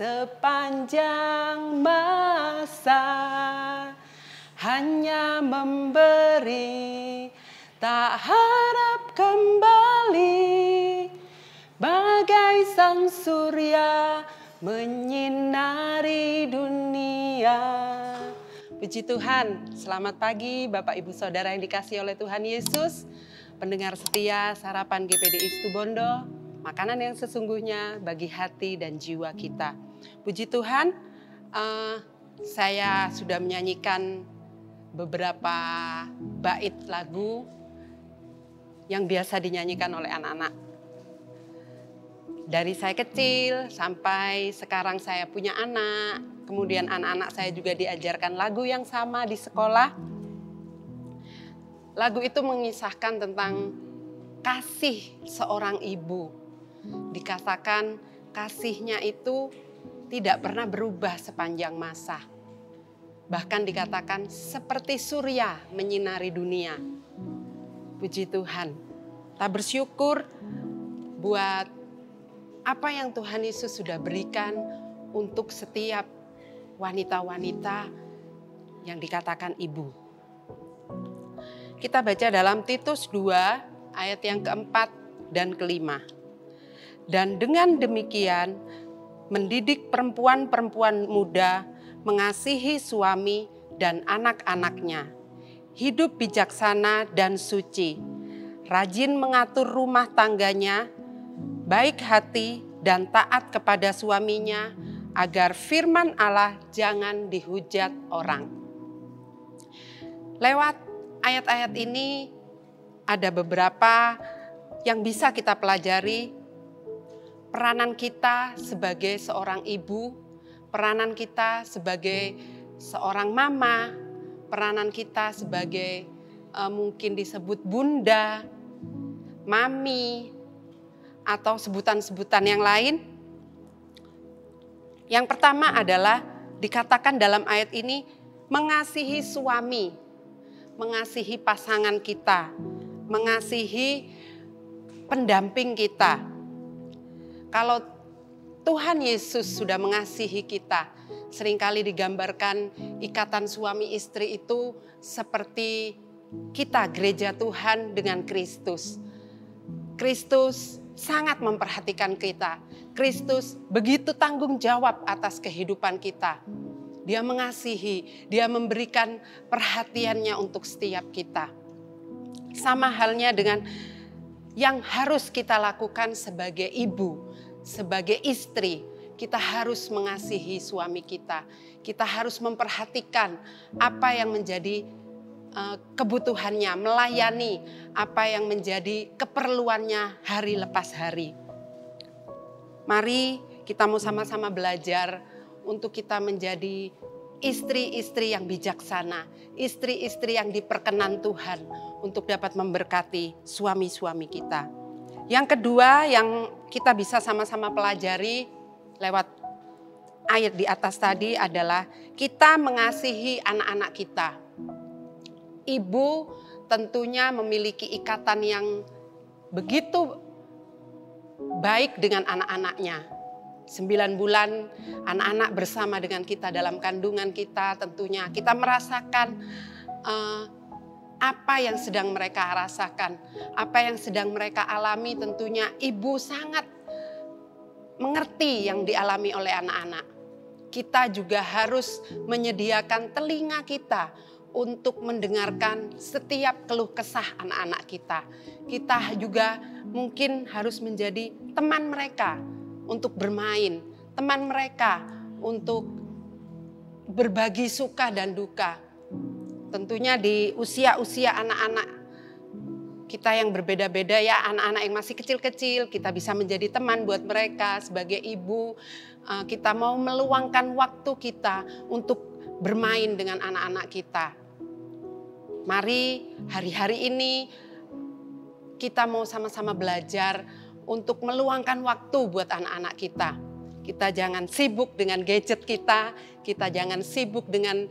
sepanjang masa, hanya memberi, tak harap kembali, bagai sang surya menyinari dunia. Puji Tuhan, selamat pagi Bapak Ibu Saudara yang dikasihi oleh Tuhan Yesus, pendengar setia Sarapan GPDI Situbondo, makanan yang sesungguhnya bagi hati dan jiwa kita. Puji Tuhan, saya sudah menyanyikan beberapa bait lagu yang biasa dinyanyikan oleh anak-anak. Dari saya kecil sampai sekarang saya punya anak, kemudian anak-anak saya juga diajarkan lagu yang sama di sekolah. Lagu itu mengisahkan tentang kasih seorang ibu. Dikatakan kasihnya itu tidak pernah berubah sepanjang masa. Bahkan dikatakan seperti surya menyinari dunia. Puji Tuhan, kita bersyukur buat apa yang Tuhan Yesus sudah berikan untuk setiap wanita-wanita yang dikatakan ibu. Kita baca dalam Titus 2 ayat yang keempat dan kelima. Dan dengan demikian mendidik perempuan-perempuan muda mengasihi suami dan anak-anaknya, hidup bijaksana dan suci, rajin mengatur rumah tangganya, baik hati dan taat kepada suaminya, agar firman Allah jangan dihujat orang. Lewat ayat-ayat ini ada beberapa yang bisa kita pelajari. Peranan kita sebagai seorang ibu, peranan kita sebagai seorang mama, peranan kita sebagai mungkin disebut bunda, mami, atau sebutan-sebutan yang lain. Yang pertama adalah dikatakan dalam ayat ini mengasihi suami, mengasihi pasangan kita, mengasihi pendamping kita. Kalau Tuhan Yesus sudah mengasihi kita, seringkali digambarkan ikatan suami istri itu seperti kita gereja Tuhan dengan Kristus. Kristus sangat memperhatikan kita. Kristus begitu tanggung jawab atas kehidupan kita. Dia mengasihi, dia memberikan perhatiannya untuk setiap kita. Sama halnya dengan yang harus kita lakukan sebagai ibu, sebagai istri. Kita harus mengasihi suami kita. Kita harus memperhatikan apa yang menjadi kebutuhannya, melayani apa yang menjadi keperluannya hari lepas hari. Mari kita mau sama-sama belajar untuk kita menjadi istri-istri yang bijaksana, istri-istri yang diperkenan Tuhan untuk dapat memberkati suami-suami kita. Yang kedua yang kita bisa sama-sama pelajari lewat ayat di atas tadi adalah kita mengasihi anak-anak kita. Ibu tentunya memiliki ikatan yang begitu baik dengan anak-anaknya. 9 bulan anak-anak bersama dengan kita dalam kandungan kita, tentunya kita merasakan apa yang sedang mereka rasakan, apa yang sedang mereka alami. Tentunya ibu sangat mengerti yang dialami oleh anak-anak. Kita juga harus menyediakan telinga kita untuk mendengarkan setiap keluh kesah anak-anak kita. Kita juga mungkin harus menjadi teman mereka untuk bermain, teman mereka untuk berbagi suka dan duka. Tentunya di usia-usia anak-anak kita yang berbeda-beda ya, anak-anak yang masih kecil-kecil, kita bisa menjadi teman buat mereka. Sebagai ibu, kita mau meluangkan waktu kita untuk bermain dengan anak-anak kita. Mari hari-hari ini kita mau sama-sama belajar untuk meluangkan waktu buat anak-anak kita. Kita jangan sibuk dengan gadget kita jangan sibuk dengan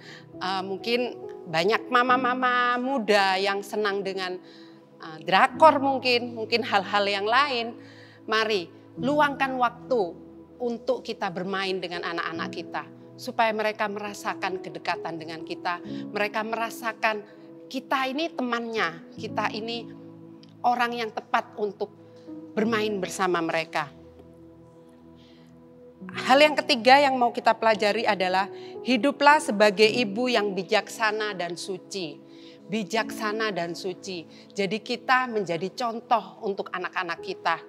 mungkin banyak mama-mama muda yang senang dengan drakor mungkin hal-hal yang lain. Mari luangkan waktu untuk kita bermain dengan anak-anak kita. Supaya mereka merasakan kedekatan dengan kita. Mereka merasakan kita ini temannya, kita ini orang yang tepat untuk bermain bersama mereka. Hal yang ketiga yang mau kita pelajari adalah hiduplah sebagai ibu yang bijaksana dan suci. Bijaksana dan suci. Jadi kita menjadi contoh untuk anak-anak kita.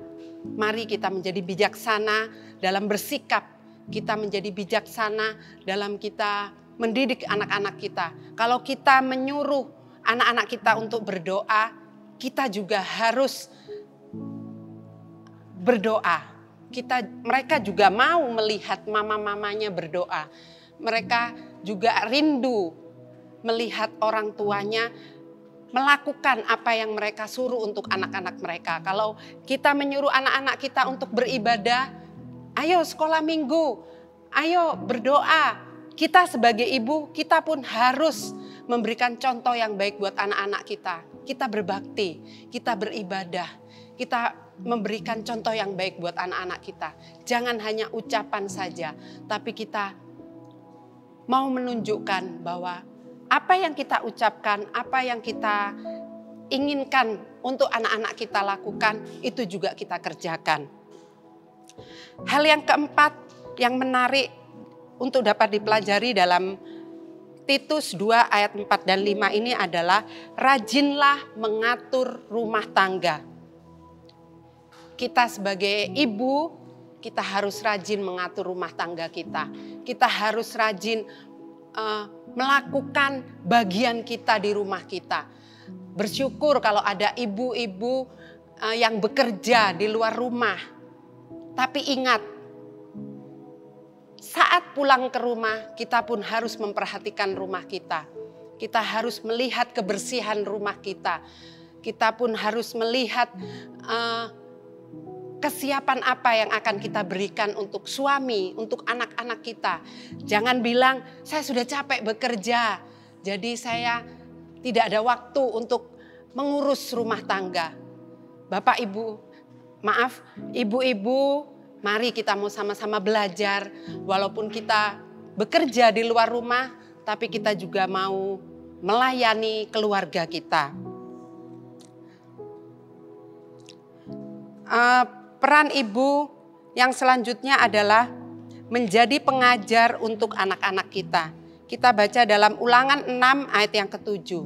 Mari kita menjadi bijaksana dalam bersikap. Kita menjadi bijaksana dalam kita mendidik anak-anak kita. Kalau kita menyuruh anak-anak kita untuk berdoa, kita juga harus berdoa. Mereka juga mau melihat mama-mamanya berdoa. Mereka juga rindu melihat orang tuanya melakukan apa yang mereka suruh untuk anak-anak mereka. Kalau kita menyuruh anak-anak kita untuk beribadah, ayo sekolah minggu, ayo berdoa. Kita sebagai ibu, kita pun harus memberikan contoh yang baik buat anak-anak kita. Kita berbakti, kita beribadah, kita memberikan contoh yang baik buat anak-anak kita. Jangan hanya ucapan saja, tapi kita mau menunjukkan bahwa apa yang kita ucapkan, apa yang kita inginkan untuk anak-anak kita lakukan, itu juga kita kerjakan. Hal yang keempat yang menarik untuk dapat dipelajari dalam Titus 2 ayat 4 dan 5 ini adalah rajinlah mengatur rumah tangga. Kita sebagai ibu, kita harus rajin mengatur rumah tangga kita. Kita harus rajin melakukan bagian kita di rumah kita. Bersyukur kalau ada ibu-ibu yang bekerja di luar rumah. Tapi ingat, saat pulang ke rumah, kita pun harus memperhatikan rumah kita. Kita harus melihat kebersihan rumah kita. Kita pun harus melihat kesiapan apa yang akan kita berikan untuk suami, untuk anak-anak kita. Jangan bilang, saya sudah capek bekerja, jadi saya tidak ada waktu untuk mengurus rumah tangga. Bapak, Ibu, maaf, ibu-ibu, mari kita mau sama-sama belajar. Walaupun kita bekerja di luar rumah, tapi kita juga mau melayani keluarga kita. Peran ibu yang selanjutnya adalah menjadi pengajar untuk anak-anak kita. Kita baca dalam Ulangan 6 ayat yang ke-7.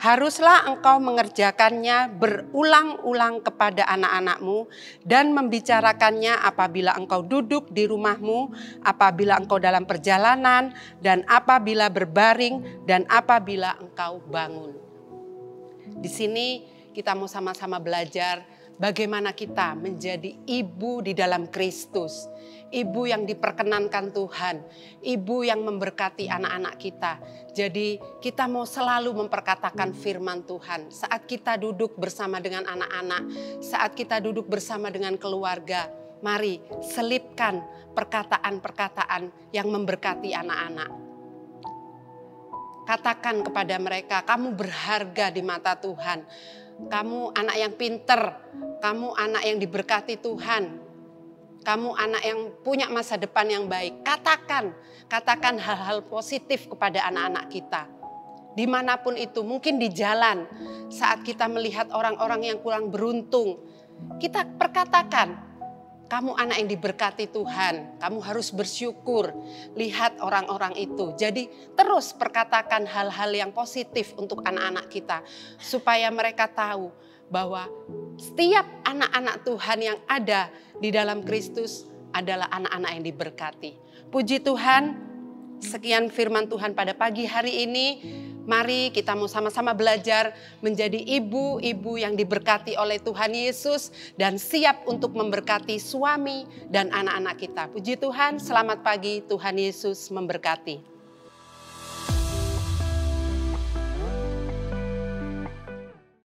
Haruslah engkau mengerjakannya berulang-ulang kepada anak-anakmu dan membicarakannya apabila engkau duduk di rumahmu, apabila engkau dalam perjalanan, dan apabila berbaring, dan apabila engkau bangun. Di sini kita mau sama-sama belajar bagaimana kita menjadi ibu di dalam Kristus. Ibu yang diperkenankan Tuhan. Ibu yang memberkati anak-anak kita. Jadi kita mau selalu memperkatakan firman Tuhan. Saat kita duduk bersama dengan anak-anak. Saat kita duduk bersama dengan keluarga. Mari selipkan perkataan-perkataan yang memberkati anak-anak. Katakan kepada mereka, kamu berharga di mata Tuhan. Kamu anak yang pinter, kamu anak yang diberkati Tuhan, kamu anak yang punya masa depan yang baik. Katakan hal-hal positif kepada anak-anak kita. Dimanapun itu, mungkin di jalan, saat kita melihat orang-orang yang kurang beruntung, kita perkatakan, kamu anak yang diberkati Tuhan, kamu harus bersyukur. Lihat orang-orang itu. Jadi terus perkatakan hal-hal yang positif untuk anak-anak kita. Supaya mereka tahu bahwa setiap anak-anak Tuhan yang ada di dalam Kristus adalah anak-anak yang diberkati. Puji Tuhan, sekian firman Tuhan pada pagi hari ini. Mari kita mau sama-sama belajar menjadi ibu-ibu yang diberkati oleh Tuhan Yesus dan siap untuk memberkati suami dan anak-anak kita. Puji Tuhan, selamat pagi, Tuhan Yesus memberkati.